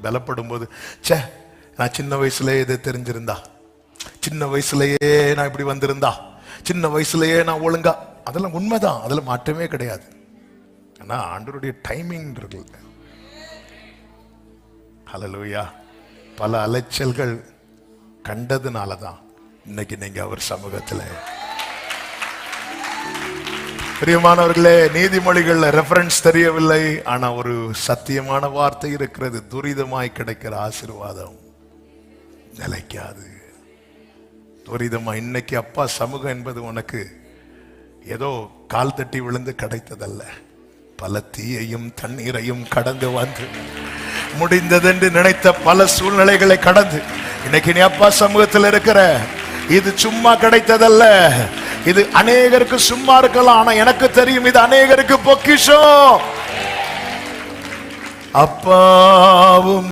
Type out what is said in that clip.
பலப்படும் போது, சே நான் சின்ன வயசுலயே இதை தெரிஞ்சிருந்தா, சின்ன வயசுலயே நான் இப்படி வந்திருந்தா, சின்ன வயசுலயே நான் ஒழுங்கா, அதெல்லாம் உண்மைதான், அதுல மாற்றமே கிடையாது. ஆனா ஆண்டவருடைய டைமிங் இருக்குல்ல. ஹல்லேலூயா. பல அலைச்சல்கள் கண்டதுனாலதான் இன்னைக்கு நீங்க அவர் சமூகத்துல. பிரியமானவர்களே, நீதிமொழிகள்ல ரெஃபரன்ஸ் தெரியவில்லை, ஆனா ஒரு சத்தியமான வார்த்தை இருக்கிறது. துரிதமாய் கிடைக்கிற ஆசீர்வாதம் நிலைக்காது. துரிதமா இன்னைக்கு அப்பா சமூகம் என்பது உனக்கு ஏதோ கால் தட்டி விழுந்து கிடைத்ததல்ல. பல தீயையும் தண்ணீரையும் கடந்து வந்து முடிந்ததென்று நினைத்த பல சூழ்நிலைகளை கடந்து இன்னைக்கு நீ அப்பா சமூகத்தில் இருக்கிற. இது சும்மா கிடைத்ததல்ல. இது அநேகருக்கு சும்மா இருக்கலாம், ஆனா எனக்கு தெரியும் இது அநேகருக்கு பொக்கிஷம். அப்பாவும்